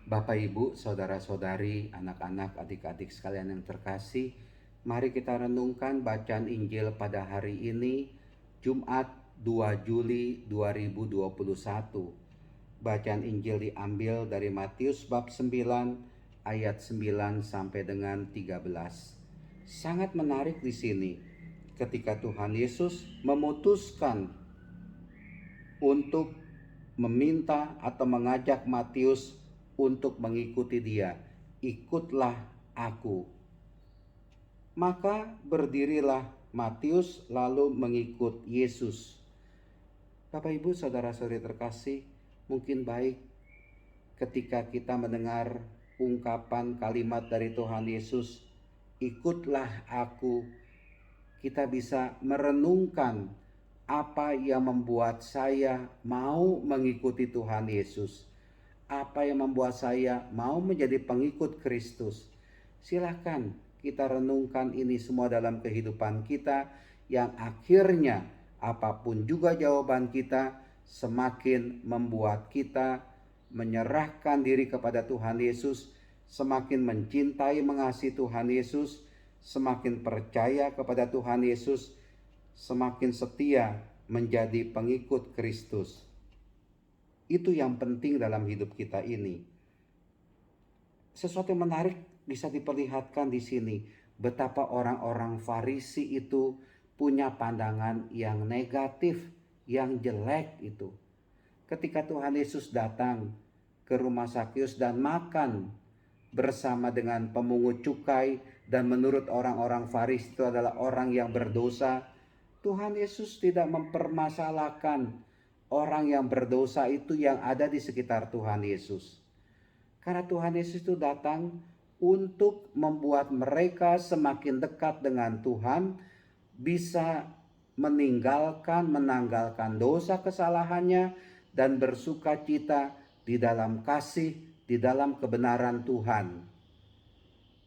Bapak, Ibu, saudara-saudari, anak-anak, adik-adik sekalian yang terkasih, mari kita renungkan bacaan Injil pada hari ini, Jumat 2 Juli 2021. Bacaan Injil diambil dari Matius bab 9 ayat 9 sampai dengan 13. Sangat menarik di sini ketika Tuhan Yesus memutuskan untuk meminta atau mengajak Matius untuk mengikuti dia. Ikutlah aku. Maka berdirilah Matius lalu mengikut Yesus. Bapak, Ibu, saudara-saudari terkasih, mungkin baik ketika kita mendengar ungkapan kalimat dari Tuhan Yesus, ikutlah aku, kita bisa merenungkan apa yang membuat saya mau mengikuti Tuhan Yesus. Apa yang membuat saya mau menjadi pengikut Kristus. Silahkan kita renungkan ini semua dalam kehidupan kita, yang akhirnya apapun juga jawaban kita, semakin membuat kita menyerahkan diri kepada Tuhan Yesus, semakin mencintai mengasihi Tuhan Yesus, semakin percaya kepada Tuhan Yesus, semakin setia menjadi pengikut Kristus. Itu yang penting dalam hidup kita ini. Sesuatu yang menarik bisa diperlihatkan di sini, betapa orang-orang Farisi itu punya pandangan yang negatif, yang jelek itu. Ketika Tuhan Yesus datang ke rumah Zakius dan makan bersama dengan pemungut cukai, dan menurut orang-orang Farisi itu adalah orang yang berdosa, Tuhan Yesus tidak mempermasalahkan orang yang berdosa itu yang ada di sekitar Tuhan Yesus. Karena Tuhan Yesus itu datang untuk membuat mereka semakin dekat dengan Tuhan, bisa menanggalkan dosa kesalahannya, dan bersuka cita di dalam kasih, di dalam kebenaran Tuhan.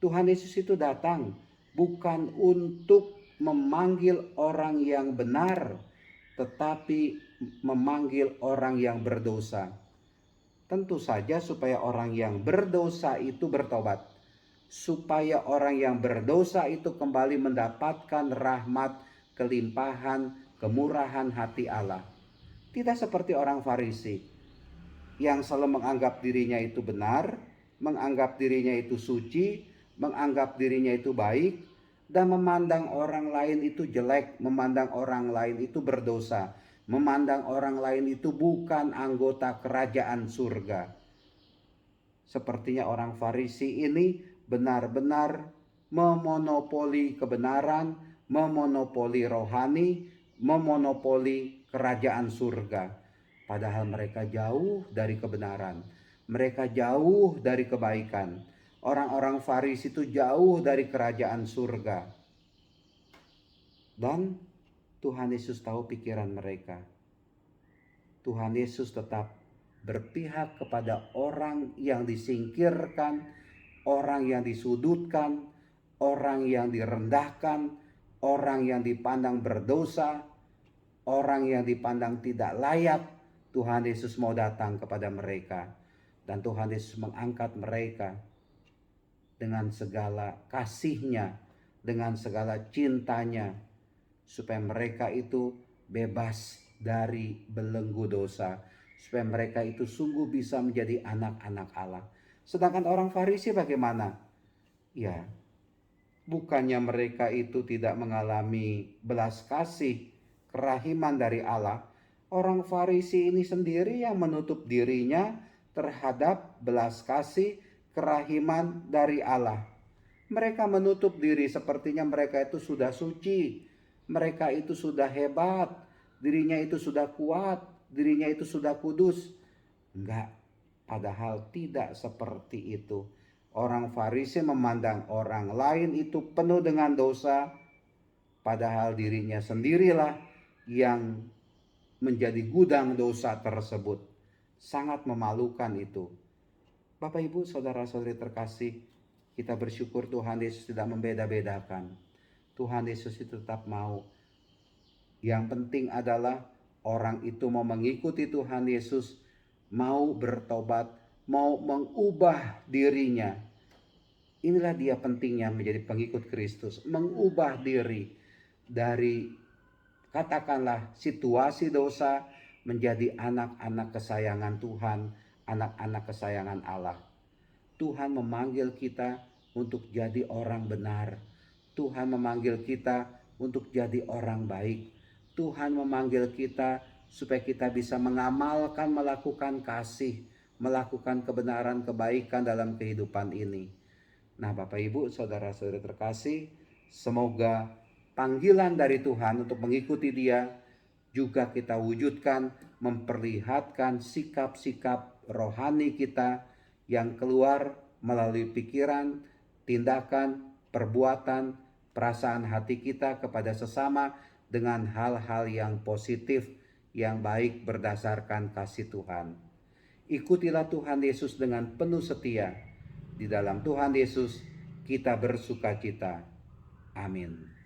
Tuhan Yesus itu datang bukan untuk memanggil orang yang benar, tetapi memanggil orang yang berdosa. Tentu saja supaya orang yang berdosa itu bertobat, supaya orang yang berdosa itu kembali mendapatkan rahmat, kelimpahan, kemurahan hati Allah. Tidak seperti orang Farisi yang selalu menganggap dirinya itu benar, menganggap dirinya itu suci, menganggap dirinya itu baik, dan memandang orang lain itu jelek, memandang orang lain itu berdosa, memandang orang lain itu bukan anggota kerajaan surga. Sepertinya orang Farisi ini benar-benar memonopoli kebenaran, memonopoli rohani, memonopoli kerajaan surga. Padahal mereka jauh dari kebenaran, mereka jauh dari kebaikan. Orang-orang Farisi itu jauh dari kerajaan surga. Dan Tuhan Yesus tahu pikiran mereka. Tuhan Yesus tetap berpihak kepada orang yang disingkirkan, orang yang disudutkan, orang yang direndahkan, orang yang dipandang berdosa, orang yang dipandang tidak layak. Tuhan Yesus mau datang kepada mereka, dan Tuhan Yesus mengangkat mereka dengan segala kasih-Nya, dengan segala cintanya, supaya mereka itu bebas dari belenggu dosa, supaya mereka itu sungguh bisa menjadi anak-anak Allah. Sedangkan orang Farisi bagaimana? Ya, bukannya mereka itu tidak mengalami belas kasih, kerahiman dari Allah. Orang Farisi ini sendiri yang menutup dirinya terhadap belas kasih, kerahiman dari Allah. Mereka menutup diri, sepertinya mereka itu sudah suci, mereka itu sudah hebat, dirinya itu sudah kuat, dirinya itu sudah kudus. Enggak, padahal tidak seperti itu. Orang Farisi memandang orang lain itu penuh dengan dosa, padahal dirinya sendirilah yang menjadi gudang dosa tersebut. Sangat memalukan itu. Bapak, Ibu, saudara-saudari terkasih, kita bersyukur Tuhan Yesus tidak membeda-bedakan. Tuhan Yesus itu tetap mau. Yang penting adalah orang itu mau mengikuti Tuhan Yesus, mau bertobat, mau mengubah dirinya. Inilah dia pentingnya menjadi pengikut Kristus, mengubah diri dari katakanlah situasi dosa menjadi anak-anak kesayangan Tuhan, anak-anak kesayangan Allah. Tuhan memanggil kita untuk jadi orang benar. Tuhan memanggil kita untuk jadi orang baik. Tuhan memanggil kita supaya kita bisa mengamalkan, melakukan kasih, melakukan kebenaran, kebaikan dalam kehidupan ini. Nah, Bapak Ibu, saudara-saudara terkasih, semoga panggilan dari Tuhan untuk mengikuti Dia juga kita wujudkan, memperlihatkan sikap-sikap rohani kita yang keluar melalui pikiran, tindakan, perbuatan, perasaan hati kita kepada sesama dengan hal-hal yang positif, yang baik berdasarkan kasih Tuhan. Ikutilah Tuhan Yesus dengan penuh setia. Di dalam Tuhan Yesus kita bersukacita. Amin.